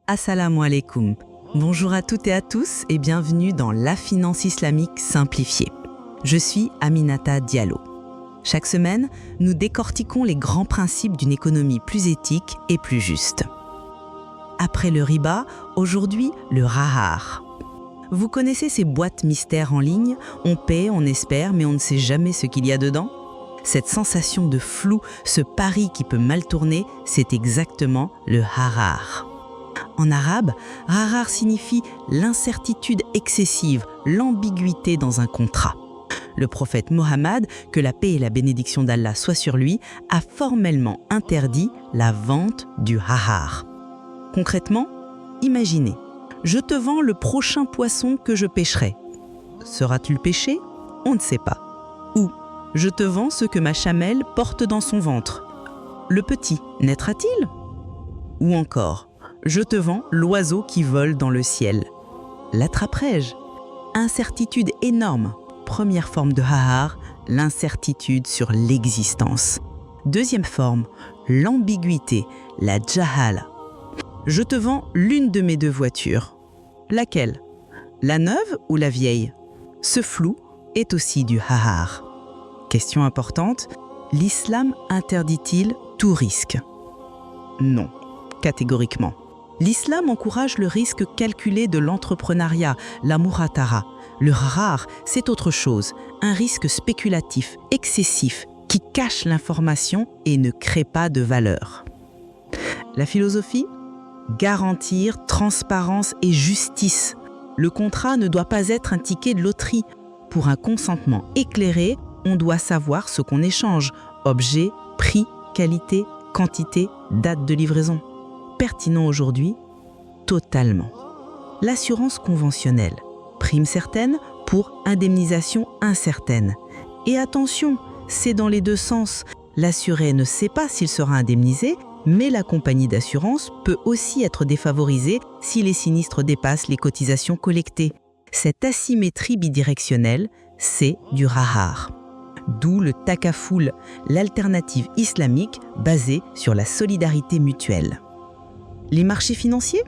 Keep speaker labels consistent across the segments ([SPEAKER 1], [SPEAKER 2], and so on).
[SPEAKER 1] Assalamu alaikum. Bonjour à toutes et à tous et bienvenue dans La Finance Islamique Simplifiée. Je suis Aminata Diallo. Chaque semaine, nous décortiquons les grands principes d'une économie plus éthique et plus juste. Après le riba, aujourd'hui le rahar. Vous connaissez ces boîtes mystères en ligne? On paie, on espère, mais on ne sait jamais ce qu'il y a dedans. Cette sensation de flou, ce pari qui peut mal tourner, c'est exactement le harar. En arabe, harar signifie l'incertitude excessive, l'ambiguïté dans un contrat. Le prophète Mohammed, que la paix et la bénédiction d'Allah soient sur lui, a formellement interdit la vente du harar. Concrètement, imaginez, je te vends le prochain poisson que je pêcherai. Sera-t-il pêché? On ne sait pas. Ou, je te vends ce que ma chamelle porte dans son ventre. Le petit naîtra-t-il? Ou encore, je te vends l'oiseau qui vole dans le ciel. L'attraperai-je? Incertitude énorme. Première forme de harar, l'incertitude sur l'existence. Deuxième forme, l'ambiguïté, la jahala. Je te vends l'une de mes deux voitures. Laquelle? La neuve ou la vieille? Ce flou est aussi du harar. Question importante, l'islam interdit-il tout risque? Non, catégoriquement. L'islam encourage le risque calculé de l'entrepreneuriat, la muratara. Le harar, c'est autre chose, un risque spéculatif, excessif, qui cache l'information et ne crée pas de valeur. La philosophie? Garantir transparence et justice. Le contrat ne doit pas être un ticket de loterie. Pour un consentement éclairé, on doit savoir ce qu'on échange. Objet, prix, qualité, quantité, date de livraison. Pertinent aujourd'hui? Totalement. L'assurance conventionnelle. Prime certaine pour indemnisation incertaine. Et attention, c'est dans les deux sens. L'assuré ne sait pas s'il sera indemnisé, mais la compagnie d'assurance peut aussi être défavorisée si les sinistres dépassent les cotisations collectées. Cette asymétrie bidirectionnelle, c'est du rahar. D'où le takafoul, l'alternative islamique basée sur la solidarité mutuelle. Les marchés financiers?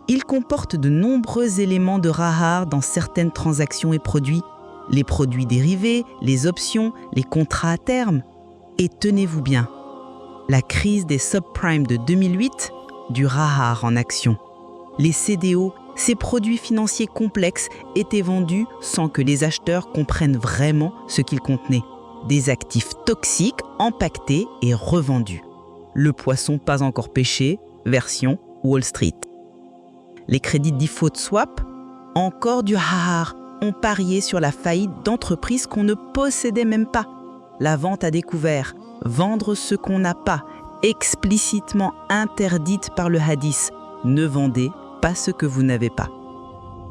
[SPEAKER 1] Ils comportent de nombreux éléments de rahar dans certaines transactions et produits. Les produits dérivés, les options, les contrats à terme. Et tenez-vous bien, la crise des subprimes de 2008, du rahar en action. Les CDO, ces produits financiers complexes, étaient vendus sans que les acheteurs comprennent vraiment ce qu'ils contenaient. Des actifs toxiques, empaquetés et revendus. Le poisson pas encore pêché, version Wall Street. Les crédits default swap, encore du harar, ont parié sur la faillite d'entreprises qu'on ne possédait même pas. La vente à découvert, vendre ce qu'on n'a pas, explicitement interdite par le hadith. Ne vendez pas ce que vous n'avez pas.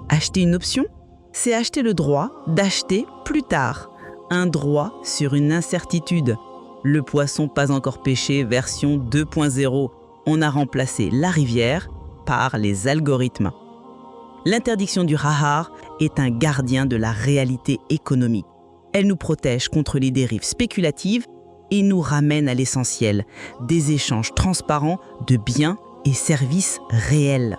[SPEAKER 1] Acheter une option, c'est acheter le droit d'acheter plus tard. Un droit sur une incertitude. Le poisson pas encore pêché, version 2.0. On a remplacé la rivière par les algorithmes. L'interdiction du rahar est un gardien de la réalité économique. Elle nous protège contre les dérives spéculatives et nous ramène à l'essentiel, des échanges transparents de biens et services réels.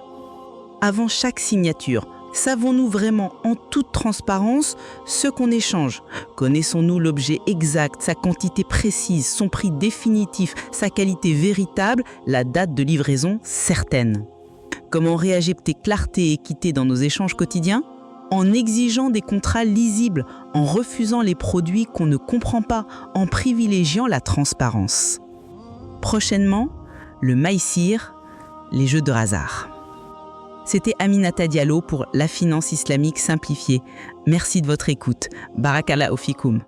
[SPEAKER 1] Avant chaque signature, savons-nous vraiment en toute transparence ce qu'on échange? Connaissons-nous l'objet exact, sa quantité précise, son prix définitif, sa qualité véritable, la date de livraison certaine? Comment réagir-t-on clarté et équité dans nos échanges quotidiens? En exigeant des contrats lisibles, en refusant les produits qu'on ne comprend pas, en privilégiant la transparence. Prochainement, le maïsir, les jeux de hasard. C'était Aminata Diallo pour La Finance Islamique Simplifiée. Merci de votre écoute. Barakallahu fikoum.